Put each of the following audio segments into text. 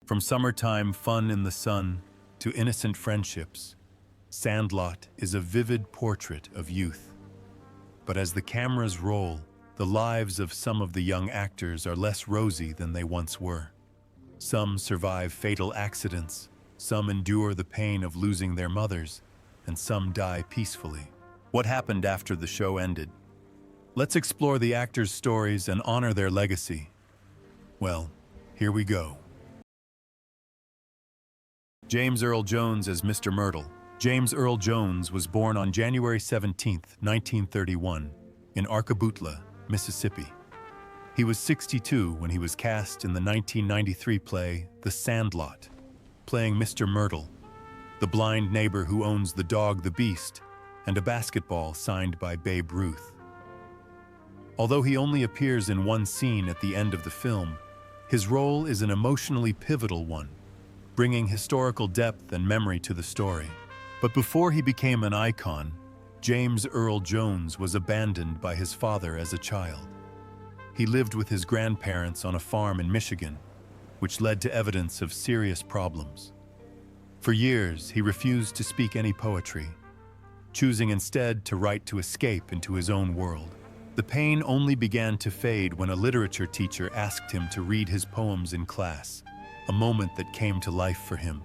From summertime fun in the sun to innocent friendships, Sandlot is a vivid portrait of youth. But as the cameras roll, the lives of some of the young actors are less rosy than they once were. Some survive fatal accidents, some endure the pain of losing their mothers, and some die peacefully. What happened after the show ended? Let's explore the actors' stories and honor their legacy. Well, here we go. James Earl Jones as Mr. Myrtle. James Earl Jones was born on January 17, 1931, in Arcaboutla, Mississippi. He was 62 when he was cast in the 1993 play The Sandlot, playing Mr. Myrtle, the blind neighbor who owns the dog the Beast and a basketball signed by Babe Ruth. Although he only appears in one scene at the end of the film, his role is an emotionally pivotal one, bringing historical depth and memory to the story. But before he became an icon, James Earl Jones was abandoned by his father as a child. He lived with his grandparents on a farm in Michigan, which led to evidence of serious problems. For years, he refused to speak any poetry, choosing instead to write to escape into his own world. The pain only began to fade when a literature teacher asked him to read his poems in class, a moment that came to life for him,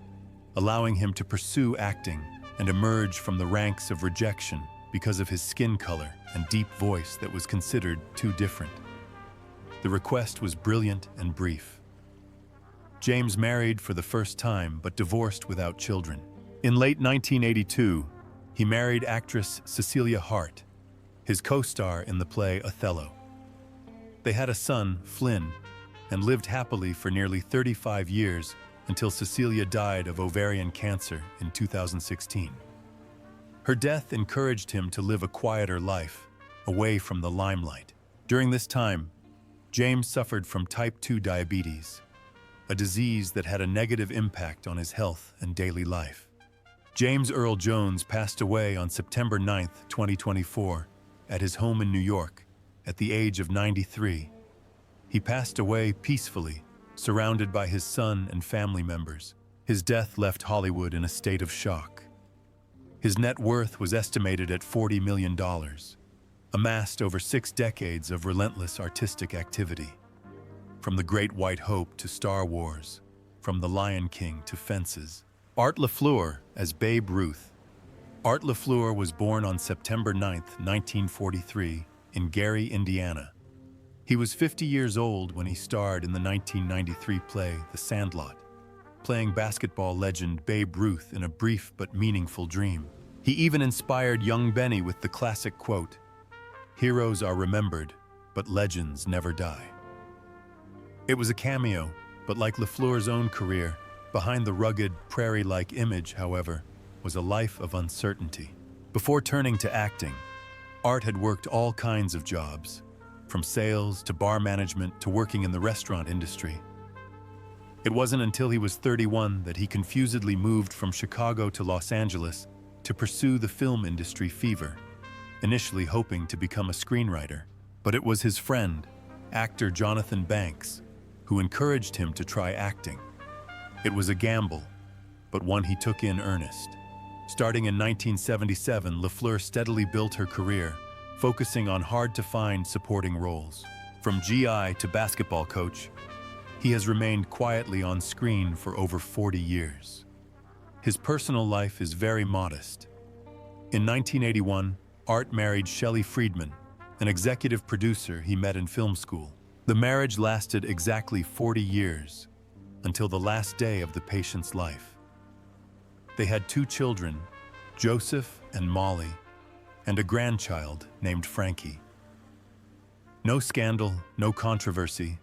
allowing him to pursue acting and emerge from the ranks of rejection because of his skin color and deep voice that was considered too different. The request was brilliant and brief. James married for the first time but divorced without children. In late 1982, he married actress Cecilia Hart, his co-star in the play Othello. They had a son, Flynn, and lived happily for nearly 35 years until Cecilia died of ovarian cancer in 2016. Her death encouraged him to live a quieter life, away from the limelight. During this time, James suffered from type 2 diabetes, a disease that had a negative impact on his health and daily life. James Earl Jones passed away on September 9, 2024, at his home in New York, at the age of 93. He passed away peacefully, surrounded by his son and family members. His death left Hollywood in a state of shock. His net worth was estimated at $40 million, amassed over 6 decades of relentless artistic activity. From The Great White Hope to Star Wars, from The Lion King to Fences. Art LaFleur as Babe Ruth. Art LaFleur was born on September 9, 1943, in Gary, Indiana. He was 50 years old when he starred in the 1993 play The Sandlot, playing basketball legend Babe Ruth in a brief but meaningful dream. He even inspired young Benny with the classic quote, "Heroes are remembered, but legends never die." It was a cameo, but like LaFleur's own career, behind the rugged, prairie-like image, however, was a life of uncertainty. Before turning to acting, Art had worked all kinds of jobs, from sales to bar management to working in the restaurant industry. It wasn't until he was 31 that he confusedly moved from Chicago to Los Angeles to pursue the film industry fever, initially hoping to become a screenwriter. But it was his friend, actor Jonathan Banks, who encouraged him to try acting. It was a gamble, but one he took in earnest. Starting in 1977, LaFleur steadily built her career, focusing on hard-to-find supporting roles. From GI to basketball coach, he has remained quietly on screen for over 40 years. His personal life is very modest. In 1981, Art married Shelley Friedman, an executive producer he met in film school. The marriage lasted exactly 40 years, until the last day of the patient's life. They had 2 children, Joseph and Molly, and a grandchild named Frankie. No scandal, no controversy,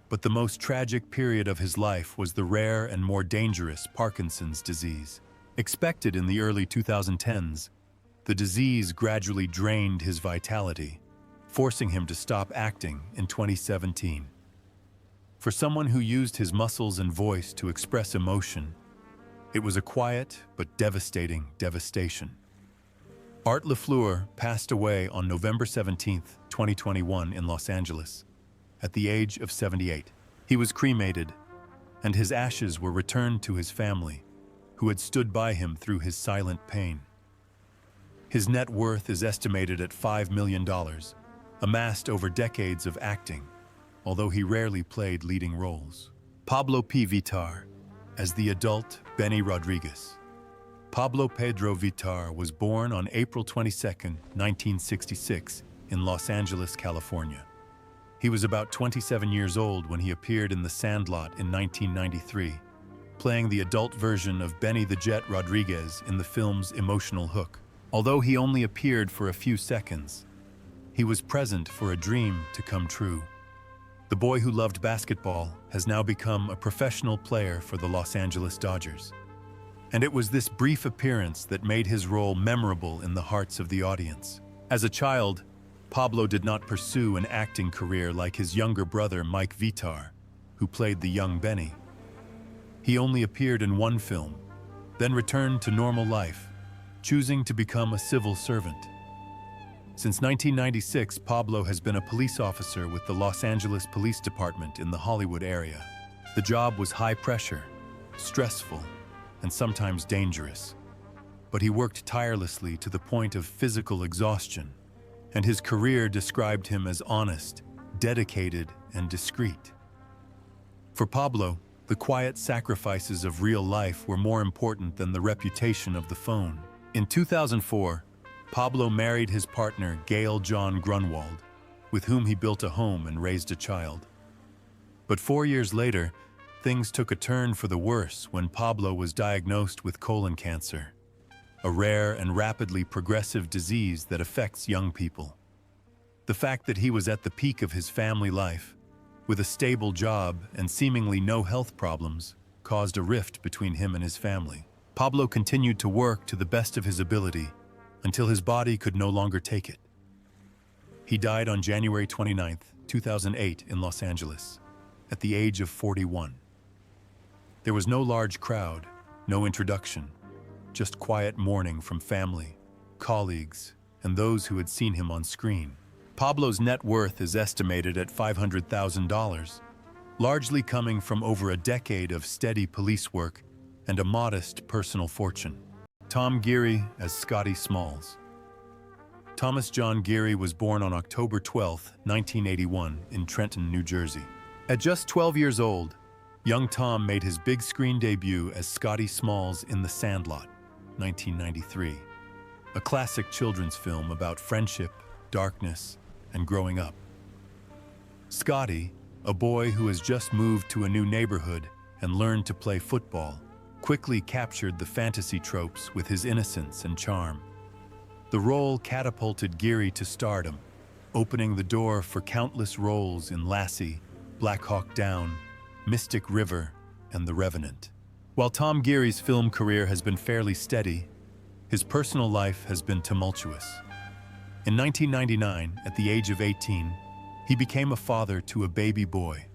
but the most tragic period of his life was the rare and more dangerous Parkinson's disease. Expected in the early 2010s, the disease gradually drained his vitality, forcing him to stop acting in 2017. For someone who used his muscles and voice to express emotion, it was a quiet but devastating devastation. Art LaFleur passed away on November 17, 2021 in Los Angeles, at the age of 78. He was cremated, and his ashes were returned to his family, who had stood by him through his silent pain. His net worth is estimated at $5 million, amassed over decades of acting, although he rarely played leading roles. Pablo P. Vittar, as the adult Benny Rodriguez. Pablo Pedro Vittar was born on April 22, 1966, in Los Angeles, California. He was about 27 years old when he appeared in The Sandlot in 1993, playing the adult version of Benny the Jet Rodriguez in the film's emotional hook. Although he only appeared for a few seconds, he was present for a dream to come true. The boy who loved basketball has now become a professional player for the Los Angeles Dodgers. And it was this brief appearance that made his role memorable in the hearts of the audience. As a child, Pablo did not pursue an acting career like his younger brother Mike Vittar, who played the young Benny. He only appeared in one film, then returned to normal life, choosing to become a civil servant. Since 1996, Pablo has been a police officer with the Los Angeles Police Department in the Hollywood area. The job was high pressure, stressful, and sometimes dangerous. But he worked tirelessly to the point of physical exhaustion, and his career described him as honest, dedicated, and discreet. For Pablo, the quiet sacrifices of real life were more important than the reputation of the phone. In 2004, Pablo married his partner Gail John Grunwald, with whom he built a home and raised a child. But 4 years later, things took a turn for the worse when Pablo was diagnosed with colon cancer, a rare and rapidly progressive disease that affects young people. The fact that he was at the peak of his family life, with a stable job and seemingly no health problems, caused a rift between him and his family. Pablo continued to work to the best of his ability until his body could no longer take it. He died on January 29, 2008 in Los Angeles, at the age of 41. There was no large crowd, no introduction, just quiet mourning from family, colleagues, and those who had seen him on screen. Pablo's net worth is estimated at $500,000, largely coming from over a decade of steady police work and a modest personal fortune. Tom Geary as Scotty Smalls. Thomas John Geary was born on October 12, 1981, in Trenton, New Jersey. At just 12 years old, young Tom made his big screen debut as Scotty Smalls in The Sandlot, 1993, a classic children's film about friendship, darkness, and growing up. Scotty, a boy who has just moved to a new neighborhood and learned to play football, quickly captured the fantasy tropes with his innocence and charm. The role catapulted Geary to stardom, opening the door for countless roles in Lassie, Black Hawk Down, Mystic River, and The Revenant. While Tom Geary's film career has been fairly steady, his personal life has been tumultuous. In 1999, at the age of 18, he became a father to a baby boy,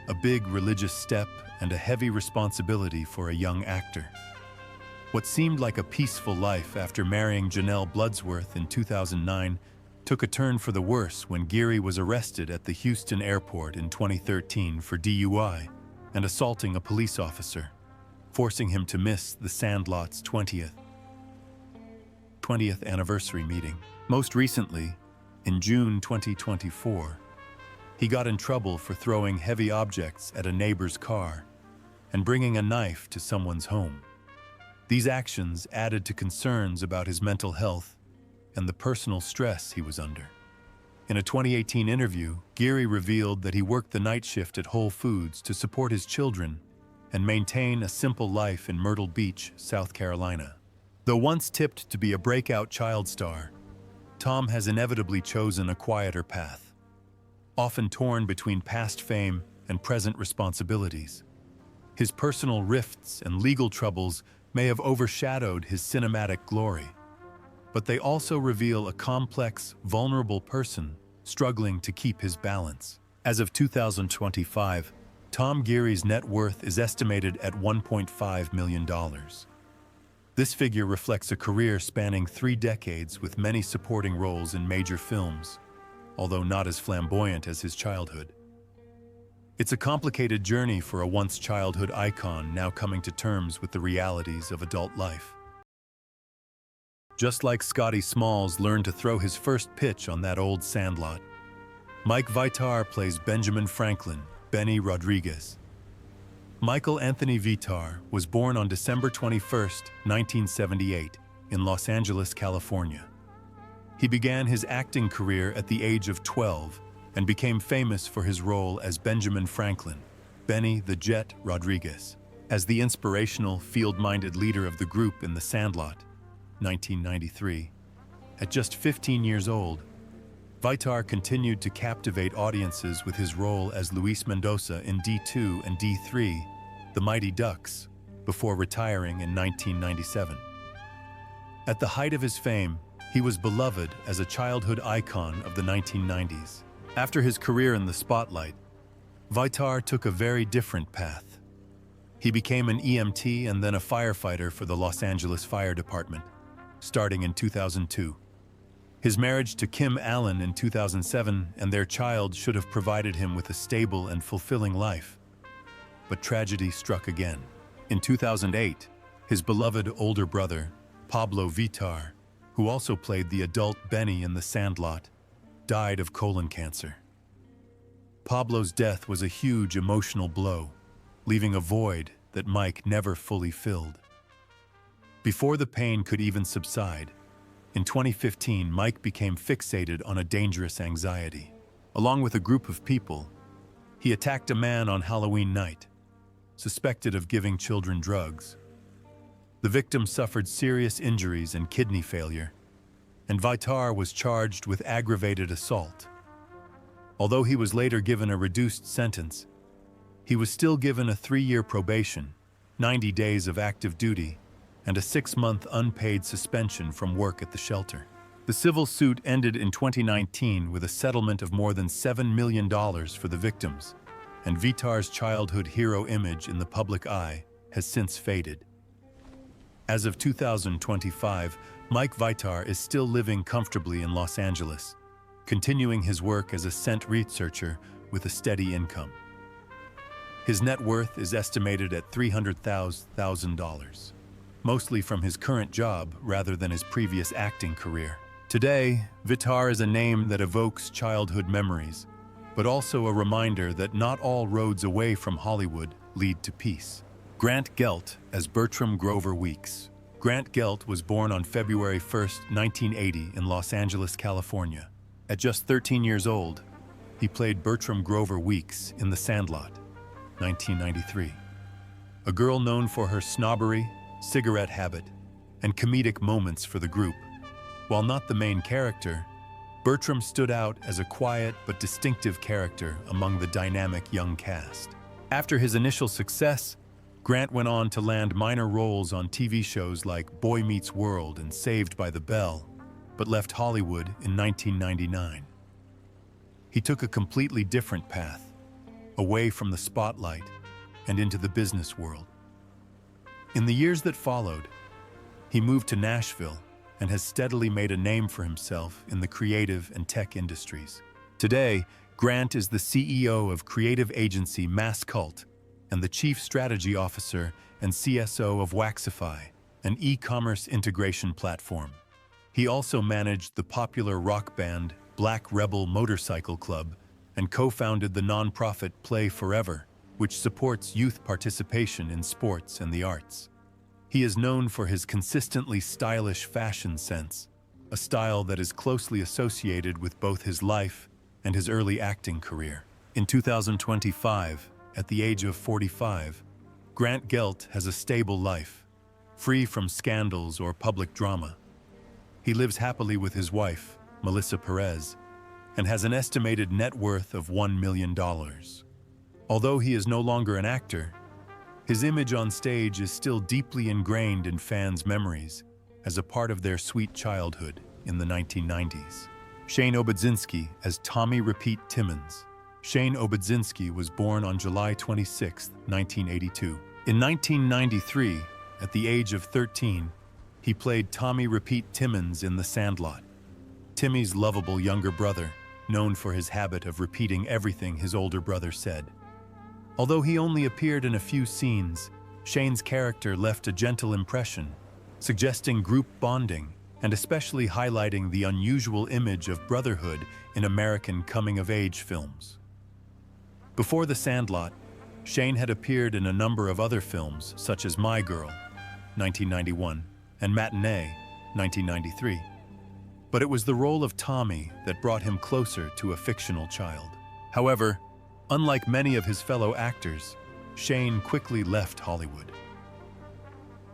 a big religious step and a heavy responsibility for a young actor. What seemed like a peaceful life after marrying Janelle Bloodsworth in 2009 took a turn for the worse when Geary was arrested at the Houston airport in 2013 for DUI and assaulting a police officer, forcing him to miss The Sandlot's 20th anniversary meeting. Most recently, in June 2024, he got in trouble for throwing heavy objects at a neighbor's car and bringing a knife to someone's home. These actions added to concerns about his mental health and the personal stress he was under. In a 2018 interview, Geary revealed that he worked the night shift at Whole Foods to support his children and maintain a simple life in Myrtle Beach, South Carolina. Though once tipped to be a breakout child star, Tom has inevitably chosen a quieter path, often torn between past fame and present responsibilities. His personal rifts and legal troubles may have overshadowed his cinematic glory, but they also reveal a complex, vulnerable person struggling to keep his balance. As of 2025, Tom Geary's net worth is estimated at $1.5 million. This figure reflects a career spanning 3 decades with many supporting roles in major films, although not as flamboyant as his childhood. It's a complicated journey for a once childhood icon now coming to terms with the realities of adult life. Just like Scotty Smalls learned to throw his first pitch on that old Sandlot, Mike Vitar plays Benjamin Franklin, Benny Rodriguez. Michael Anthony Vitar was born on December 21, 1978, in Los Angeles, California. He began his acting career at the age of 12 and became famous for his role as Benjamin Franklin, Benny the Jet Rodriguez. As the inspirational, field-minded leader of the group in The Sandlot, 1993, at just 15 years old, Vitar continued to captivate audiences with his role as Luis Mendoza in D2 and D3, The Mighty Ducks, before retiring in 1997. At the height of his fame, he was beloved as a childhood icon of the 1990s. After his career in the spotlight, Vitar took a very different path. He became an EMT and then a firefighter for the Los Angeles Fire Department, starting in 2002. His marriage to Kim Allen in 2007 and their child should have provided him with a stable and fulfilling life. But tragedy struck again. In 2008, his beloved older brother, Pablo Vitar, who also played the adult Benny in The Sandlot, died of colon cancer. Pablo's death was a huge emotional blow, leaving a void that Mike never fully filled. Before the pain could even subside, in 2015, Mike became fixated on a dangerous anxiety. Along with a group of people, he attacked a man on Halloween night, suspected of giving children drugs. The victim suffered serious injuries and kidney failure, and Vitar was charged with aggravated assault. Although he was later given a reduced sentence, he was still given a 3-year probation, 90 days of active duty, and a 6-month unpaid suspension from work at the shelter. The civil suit ended in 2019 with a settlement of more than $7 million for the victims, and Vitar's childhood hero image in the public eye has since faded. As of 2025, Mike Vitar is still living comfortably in Los Angeles, continuing his work as a scent researcher with a steady income. His net worth is estimated at $300,000, mostly from his current job rather than his previous acting career. Today, Vitar is a name that evokes childhood memories, but also a reminder that not all roads away from Hollywood lead to peace. Grant Gelt as Bertram Grover Weeks. Grant Gelt was born on February 1, 1980 in Los Angeles, California. At just 13 years old, he played Bertram Grover Weeks in The Sandlot, 1993. A girl known for her snobbery, cigarette habit, and comedic moments for the group. While not the main character, Bertram stood out as a quiet but distinctive character among the dynamic young cast. After his initial success, Grant went on to land minor roles on TV shows like Boy Meets World and Saved by the Bell, but left Hollywood in 1999. He took a completely different path, away from the spotlight and into the business world. In the years that followed, he moved to Nashville and has steadily made a name for himself in the creative and tech industries. Today, Grant is the CEO of creative agency Mass Cult and the Chief Strategy Officer and CSO of Waxify, an e-commerce integration platform. He also managed the popular rock band Black Rebel Motorcycle Club and co-founded the nonprofit Play Forever, which supports youth participation in sports and the arts. He is known for his consistently stylish fashion sense, a style that is closely associated with both his life and his early acting career. In 2025, at the age of 45, Grant Gelt has a stable life, free from scandals or public drama. He lives happily with his wife, Melissa Perez, and has an estimated net worth of $1 million. Although he is no longer an actor, his image on stage is still deeply ingrained in fans' memories as a part of their sweet childhood in the 1990s. Shane Obudzinski as Tommy Repeat Timmons. Shane Obudzinski was born on July 26, 1982. In 1993, at the age of 13, he played Tommy Repeat Timmons in The Sandlot, Timmy's lovable younger brother, known for his habit of repeating everything his older brother said. Although he only appeared in a few scenes, Shane's character left a gentle impression, suggesting group bonding and especially highlighting the unusual image of brotherhood in American coming-of-age films. Before The Sandlot, Shane had appeared in a number of other films such as My Girl, 1991, and Matinee, 1993. But it was the role of Tommy that brought him closer to a fictional child. However, unlike many of his fellow actors, Shane quickly left Hollywood.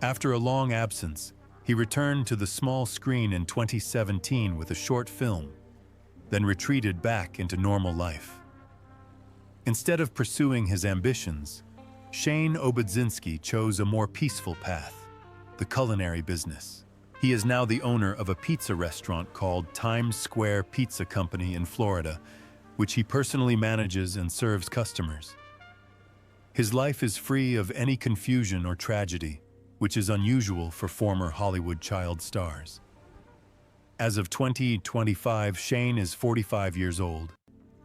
After a long absence, he returned to the small screen in 2017 with a short film, then retreated back into normal life. Instead of pursuing his ambitions, Shane Obudzinski chose a more peaceful path, the culinary business. He is now the owner of a pizza restaurant called Times Square Pizza Company in Florida, which he personally manages and serves customers. His life is free of any confusion or tragedy, which is unusual for former Hollywood child stars. As of 2025, Shane is 45 years old,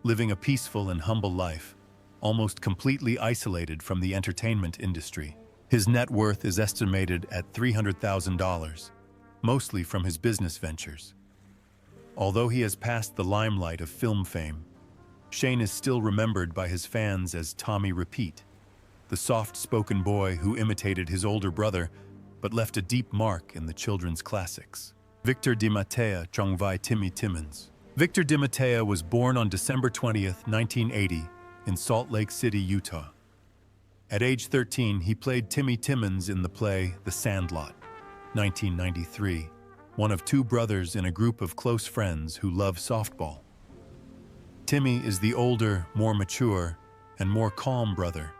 living a peaceful and humble life, almost completely isolated from the entertainment industry. His net worth is estimated at $300,000, mostly from his business ventures. Although he has passed the limelight of film fame, Shane is still remembered by his fans as Tommy Repeat, the soft-spoken boy who imitated his older brother but left a deep mark in the children's classics. Victor DiMattea Chongvai Timmy Timmons. Victor DiMattea was born on December 20th, 1980, in Salt Lake City, Utah. At age 13, he played Timmy Timmons in the play The Sandlot, 1993, one of two brothers in a group of close friends who love softball. Timmy is the older, more mature, and more calm brother,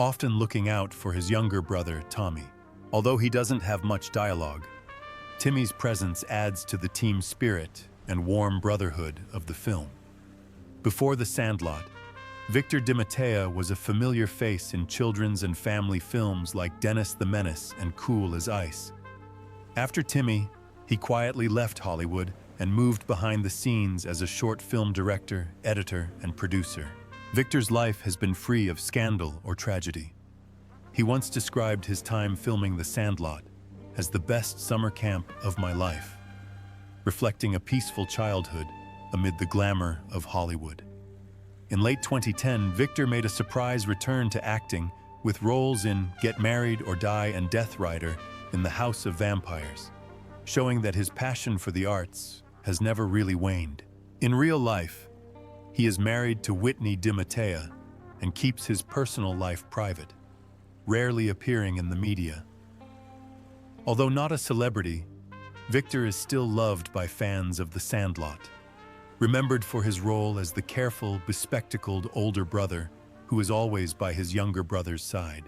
often looking out for his younger brother, Tommy. Although he doesn't have much dialogue, Timmy's presence adds to the team spirit and warm brotherhood of the film. Before The Sandlot, Victor DiMattea was a familiar face in children's and family films like Dennis the Menace and Cool as Ice. After Timmy, he quietly left Hollywood and moved behind the scenes as a short film director, editor, and producer. Victor's life has been free of scandal or tragedy. He once described his time filming The Sandlot as the best summer camp of my life, reflecting a peaceful childhood amid the glamour of Hollywood. In late 2010, Victor made a surprise return to acting with roles in Get Married or Die and Death Rider in The House of Vampires, showing that his passion for the arts has never really waned. In real life, he is married to Whitney DiMattea and keeps his personal life private, rarely appearing in the media. Although not a celebrity, Victor is still loved by fans of The Sandlot, remembered for his role as the careful, bespectacled older brother who is always by his younger brother's side.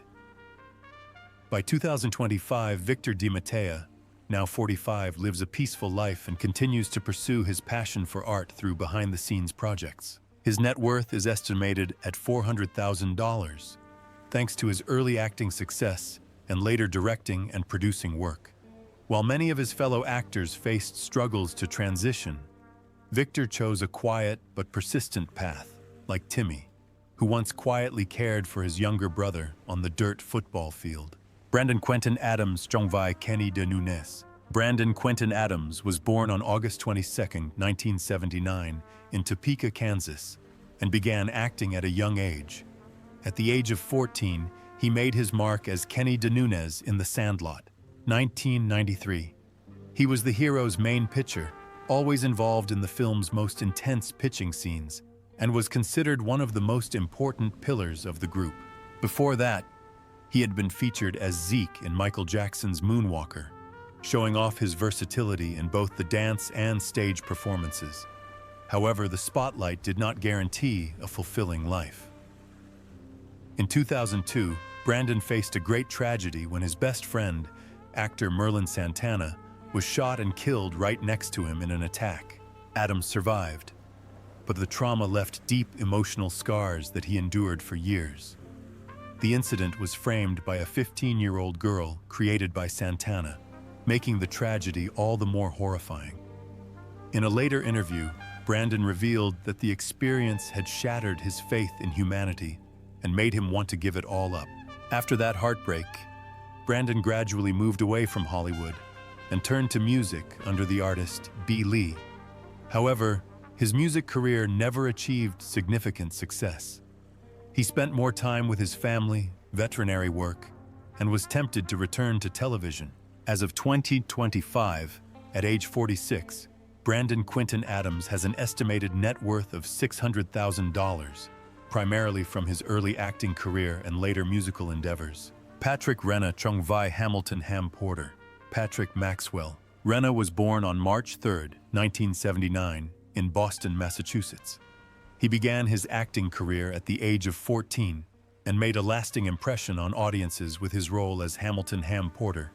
By 2025, Victor DiMattea, now 45, lives a peaceful life and continues to pursue his passion for art through behind-the-scenes projects. His net worth is estimated at $400,000, thanks to his early acting success and later directing and producing work. While many of his fellow actors faced struggles to transition, Victor chose a quiet but persistent path, like Timmy, who once quietly cared for his younger brother on the dirt football field. Brandon Quentin Adams Chongvai Kenny de Nunes. Brandon Quentin Adams was born on August 22, 1979, in Topeka, Kansas, and began acting at a young age. At the age of 14, he made his mark as Kenny de Nunes in The Sandlot, 1993. He was the hero's main pitcher, always involved in the film's most intense pitching scenes, and was considered one of the most important pillars of the group. Before that, he had been featured as Zeke in Michael Jackson's Moonwalker, showing off his versatility in both the dance and stage performances. However, the spotlight did not guarantee a fulfilling life. In 2002, Brandon faced a great tragedy when his best friend, actor Merlin Santana, was shot and killed right next to him in an attack. Adams survived, but the trauma left deep emotional scars that he endured for years. The incident was framed by a 15-year-old girl created by Santana, making the tragedy all the more horrifying. In a later interview, Brandon revealed that the experience had shattered his faith in humanity and made him want to give it all up. After that heartbreak, Brandon gradually moved away from Hollywood and turned to music under the artist B. Lee. However, his music career never achieved significant success. He spent more time with his family, veterinary work, and was tempted to return to television. As of 2025, at age 46, Brandon Quinton Adams has an estimated net worth of $600,000, primarily from his early acting career and later musical endeavors. Patrick Renna Chongvai Hamilton Ham Porter. Patrick Maxwell. Renna was born on March 3, 1979, in Boston, Massachusetts. He began his acting career at the age of 14 and made a lasting impression on audiences with his role as Hamilton Ham Porter,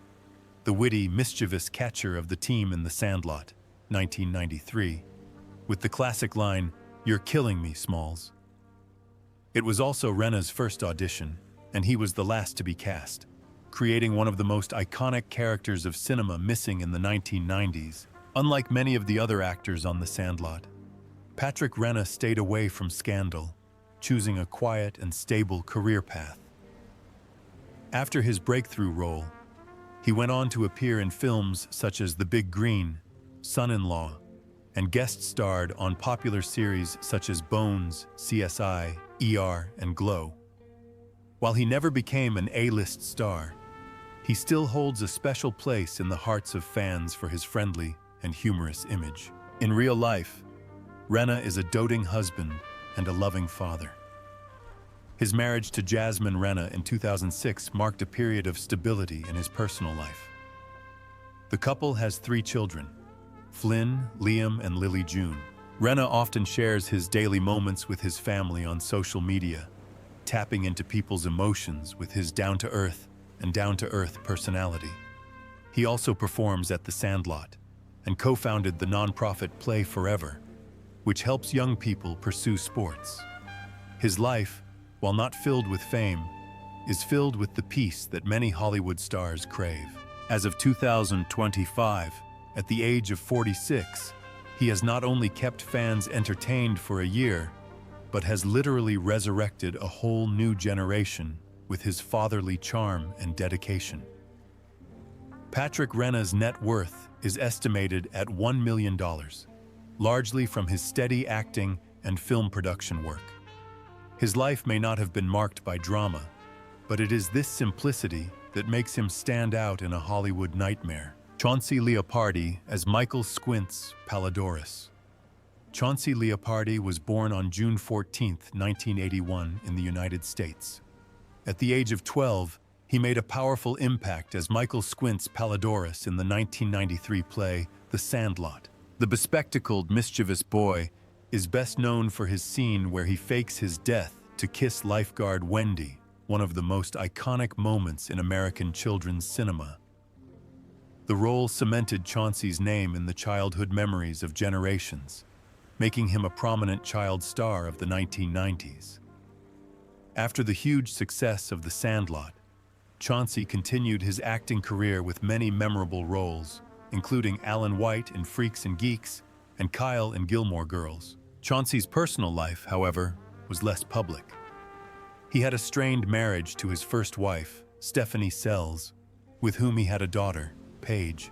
the witty, mischievous catcher of the team in The Sandlot, 1993, with the classic line, "You're killing me, Smalls." It was also Renna's first audition, and he was the last to be cast, creating one of the most iconic characters of cinema missing in the 1990s. Unlike many of the other actors on The Sandlot, Patrick Renna stayed away from scandal, choosing a quiet and stable career path. After his breakthrough role, he went on to appear in films such as The Big Green, Son-in-Law, and guest-starred on popular series such as Bones, CSI, ER, and Glow. While he never became an A-list star, he still holds a special place in the hearts of fans for his friendly and humorous image. In real life, Renna is a doting husband and a loving father. His marriage to Jasmine Renna in 2006 marked a period of stability in his personal life. The couple has 3 children, Flynn, Liam, and Lily June. Renna often shares his daily moments with his family on social media, tapping into people's emotions with his down-to-earth personality. He also performs at The Sandlot and co-founded the nonprofit Play Forever, which helps young people pursue sports. His life, while not filled with fame, is filled with the peace that many Hollywood stars crave. As of 2025, at the age of 46, he has not only kept fans entertained for a year, but has literally resurrected a whole new generation with his fatherly charm and dedication. Patrick Renna's net worth is estimated at $1 million, largely from his steady acting and film production work. His life may not have been marked by drama, but it is this simplicity that makes him stand out in a Hollywood nightmare. Chauncey Leopardi as Michael Squints Palladorus. Chauncey Leopardi was born on June 14, 1981, in the United States. At the age of 12, he made a powerful impact as Michael Squints Palladorus in the 1993 play The Sandlot. The bespectacled, mischievous boy is best known for his scene where he fakes his death to kiss lifeguard Wendy, one of the most iconic moments in American children's cinema. The role cemented Chauncey's name in the childhood memories of generations, making him a prominent child star of the 1990s. After the huge success of The Sandlot, Chauncey continued his acting career with many memorable roles, including Alan White in Freaks and Geeks and Kyle in Gilmore Girls. Chauncey's personal life, however, was less public. He had a strained marriage to his first wife, Stephanie Sells, with whom he had a daughter, Paige.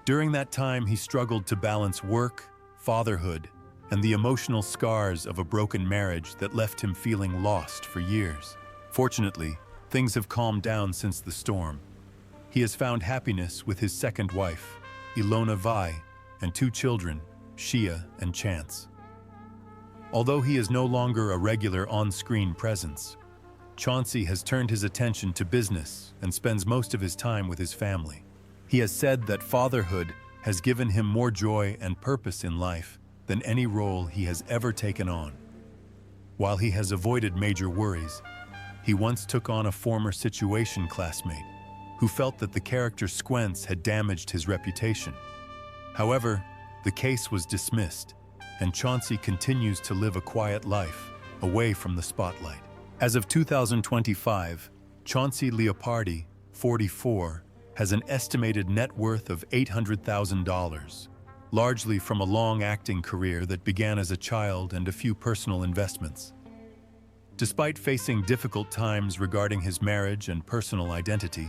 During that time, he struggled to balance work, fatherhood, and the emotional scars of a broken marriage that left him feeling lost for years. Fortunately, things have calmed down since the storm. He has found happiness with his second wife, Ilona Vai, and 2 children, Shia and Chance. Although he is no longer a regular on-screen presence, Chauncey has turned his attention to business and spends most of his time with his family. He has said that fatherhood has given him more joy and purpose in life than any role he has ever taken on. While he has avoided major worries, he once took on a former Situation classmate who felt that the character Squints had damaged his reputation. However, the case was dismissed, and Chauncey continues to live a quiet life, away from the spotlight. As of 2025, Chauncey Leopardi, 44, has an estimated net worth of $800,000, largely from a long acting career that began as a child and a few personal investments. Despite facing difficult times regarding his marriage and personal identity,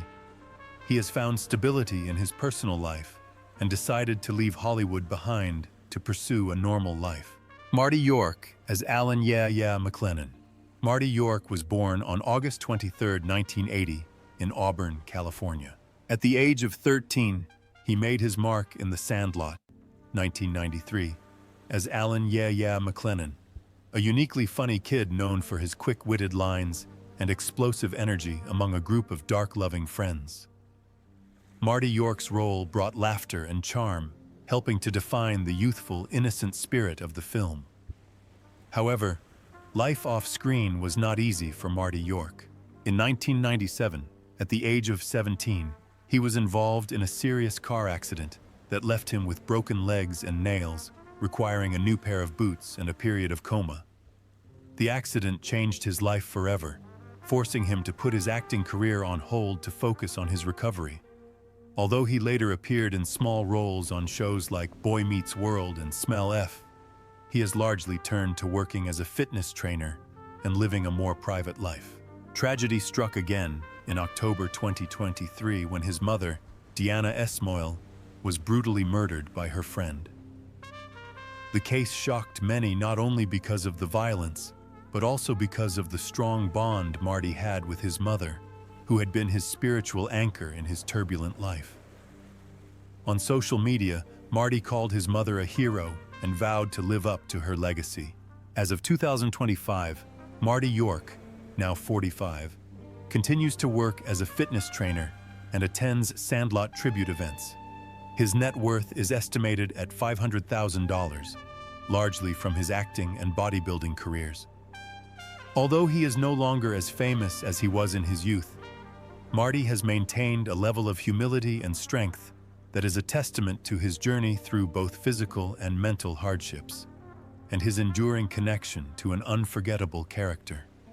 he has found stability in his personal life and decided to leave Hollywood behind to pursue a normal life. Marty York as Alan McLennan. Marty York was born on August 23, 1980, in Auburn, California. At the age of 13, he made his mark in The Sandlot, 1993, as Alan McLennan, a uniquely funny kid known for his quick-witted lines and explosive energy among a group of dark-loving friends. Marty York's role brought laughter and charm, helping to define the youthful, innocent spirit of the film. However, life off-screen was not easy for Marty York. In 1997, at the age of 17, he was involved in a serious car accident that left him with broken legs and nails, requiring a new pair of boots and a period of coma. The accident changed his life forever, forcing him to put his acting career on hold to focus on his recovery. Although he later appeared in small roles on shows like Boy Meets World and Smell F, he has largely turned to working as a fitness trainer and living a more private life. Tragedy struck again in October 2023 when his mother, Deanna Esmoil, was brutally murdered by her friend. The case shocked many not only because of the violence, but also because of the strong bond Marty had with his mother, who had been his spiritual anchor in his turbulent life. On social media, Marty called his mother a hero and vowed to live up to her legacy. As of 2025, Marty York, now 45, continues to work as a fitness trainer and attends Sandlot tribute events. His net worth is estimated at $500,000, largely from his acting and bodybuilding careers. Although he is no longer as famous as he was in his youth, Marty has maintained a level of humility and strength that is a testament to his journey through both physical and mental hardships, and his enduring connection to an unforgettable character.